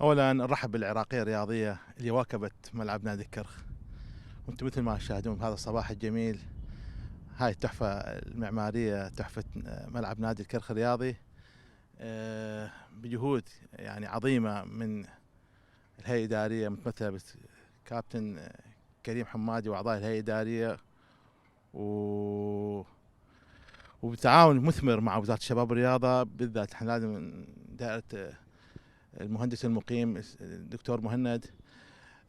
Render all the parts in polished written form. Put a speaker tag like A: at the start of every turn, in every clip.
A: اولا نرحب بالعراقيه الرياضيه اللي واكبت ملعب نادي الكرخ. وانتم مثل ما تشاهدون بهذا الصباح الجميل، هاي التحفه المعماريه، تحفه ملعب نادي الكرخ الرياضي، بجهود يعني عظيمه من الهيئه الاداريه متمثله بالكابتن كريم حمادي واعضاء الهيئه الاداريه، و وبتعاون مثمر مع وزاره الشباب والرياضه. بالذات احنا لازم دائره المهندس المقيم الدكتور مهند،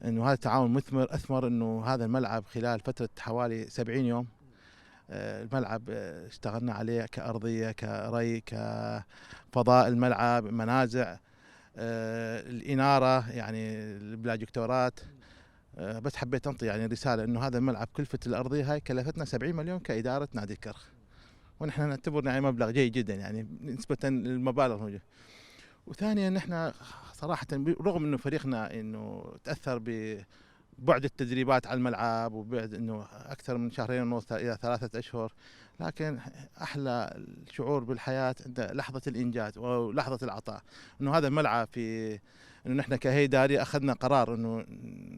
A: انه هذا التعاون اثمر انه هذا الملعب خلال فتره حوالي 70 يوم الملعب اشتغلنا عليه كارضيه، كري، كفضاء الملعب، منازع، الاناره، يعني البلاجكتورات. بس حبيت انطي يعني رساله انه هذا الملعب كلفه الارضيه هاي كلفتنا 70 مليون كاداره نادي الكرخ، ونحن نعتبر يعني مبلغ جيد جدا يعني نسبه للمبالغ الموجوده. وثانيا نحن صراحه رغم انه فريقنا انه تاثر بعد التدريبات على الملعب، وبعد انه اكثر من شهرين ونص الى 3 اشهر، لكن احلى الشعور بالحياه عند لحظه الانجاز ولحظه العطاء. انه هذا الملعب في انه نحن كهيئه اداريه اخذنا قرار انه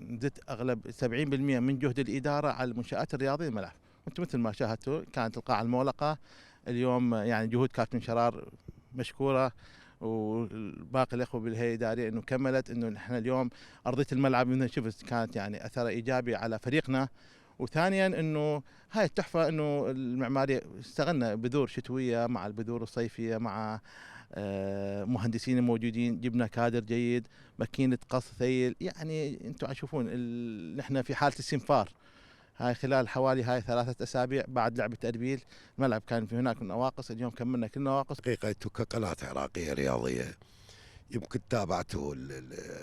A: نزيد اغلب 70% من جهد الاداره على المنشات الرياضيه الملعب. وانتم مثل ما شاهدتوا كانت القاعه المغلقه اليوم، يعني جهود كابتن شرار مشكوره، وباقي الاخوه بالهيئه الاداريه انه كملت انه نحن اليوم ارضيه الملعب مثل شفت كانت يعني اثرها ايجابي على فريقنا. وثانيا انه هاي التحفه انه المعماريه اشتغلنا بذور شتويه مع البذور الصيفيه مع مهندسين موجودين، جبنا كادر جيد، ماكينه قص ثيل، يعني انتم تشوفون نحن في حاله استنفار. هاي خلال حوالي هاي 3 أسابيع بعد لعبة أربيل الملعب كان في هناك نواقص، اليوم كملنا كل النواقص.
B: حقيقة كقناة عراقية رياضية يمكن تابعته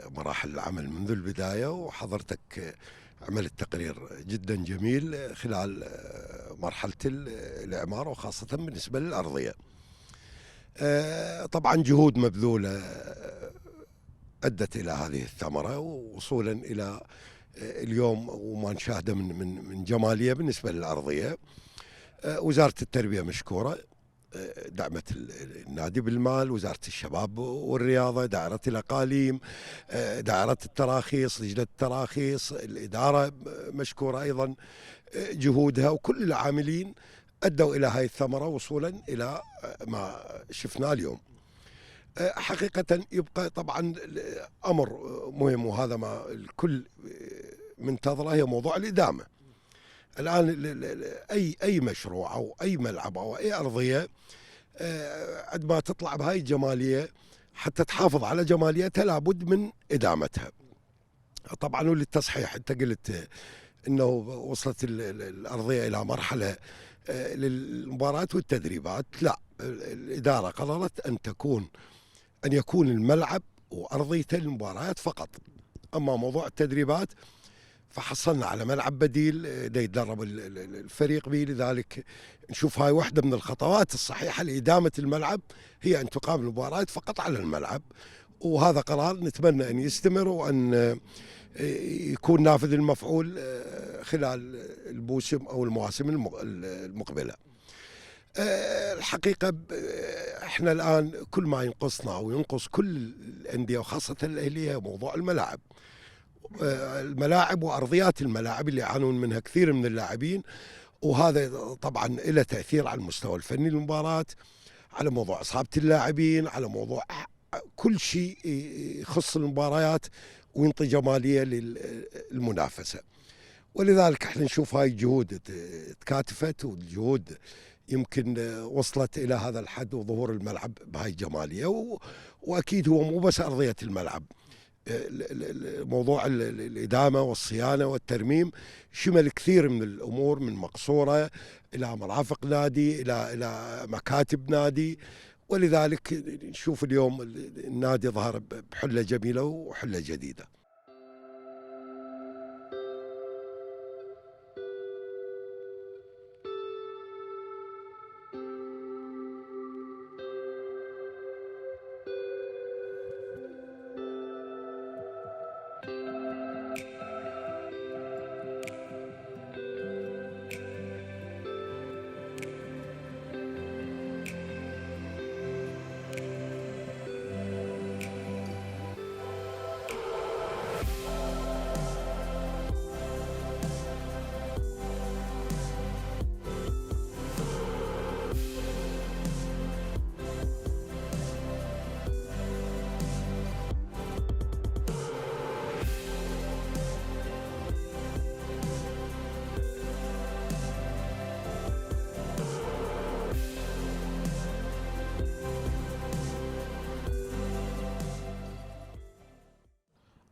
B: مراحل العمل منذ البداية، وحضرتك عملت تقرير جدا جميل خلال مرحلة الإعمار وخاصة بالنسبة للأرضية. طبعا جهود مبذولة أدت إلى هذه الثمرة وصولا إلى اليوم وما نشاهده من جمالية بالنسبة للأرضية. وزارة التربية مشكورة، دعمت النادي بالمال، وزارة الشباب والرياضة، دائرة الأقاليم، دائرة التراخيص، لجنة التراخيص، الإدارة مشكورة أيضا جهودها، وكل العاملين أدوا إلى هاي الثمرة وصولا إلى ما شفناه اليوم. حقيقة يبقى طبعا أمر مهم، وهذا ما الكل منتظره، هي موضوع الإدامة. الآن أي مشروع أو أي ملعب أو أي أرضية عندما تطلع بهاي الجمالية حتى تحافظ على جماليتها لابد من إدامتها. طبعا وللتصحيح أنت قلت أنه وصلت الأرضية إلى مرحلة للمباريات والتدريبات. لا، الإدارة قررت أن يكون الملعب وأرضيته للمباريات فقط. أما موضوع التدريبات فحصلنا على ملعب بديل يتدرب الفريق به، لذلك نشوف هاي واحدة من الخطوات الصحيحة لإدامة الملعب، هي أن تقام المباريات فقط على الملعب. وهذا قرار نتمنى أن يستمر وأن يكون نافذ المفعول خلال الموسم أو المواسم المقبلة. الحقيقة احنا الآن كل ما ينقصنا أو ينقص كل الأندية وخاصة الأهلية موضوع الملاعب. الملاعب وأرضيات الملاعب اللي يعانون منها كثير من اللاعبين، وهذا طبعا له تأثير على المستوى الفني للمباراة، على موضوع إصابة اللاعبين، على موضوع كل شيء يخص المباريات وينطي جمالية للمنافسة. ولذلك احنا نشوف هاي الجهود تكاتفت، والجهود يمكن وصلت إلى هذا الحد، وظهور الملعب بهاي الجمالية. وأكيد هو مو بس أرضية الملعب، موضوع الإدامة والصيانة والترميم شمل كثير من الأمور، من مقصورة إلى مرافق نادي إلى مكاتب نادي. ولذلك نشوف اليوم النادي ظهر بحلة جميلة وحلة جديدة.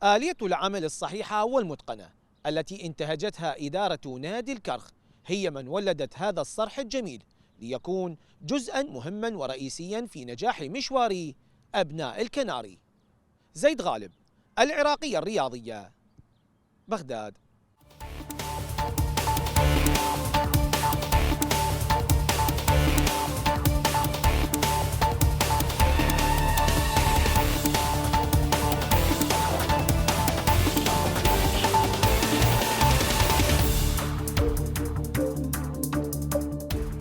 C: آلية العمل الصحيحة والمتقنة التي انتهجتها إدارة نادي الكرخ هي من ولدت هذا الصرح الجميل ليكون جزءا مهما ورئيسيا في نجاح مشوار أبناء الكناري. زيد غالب، العراقية الرياضية، بغداد.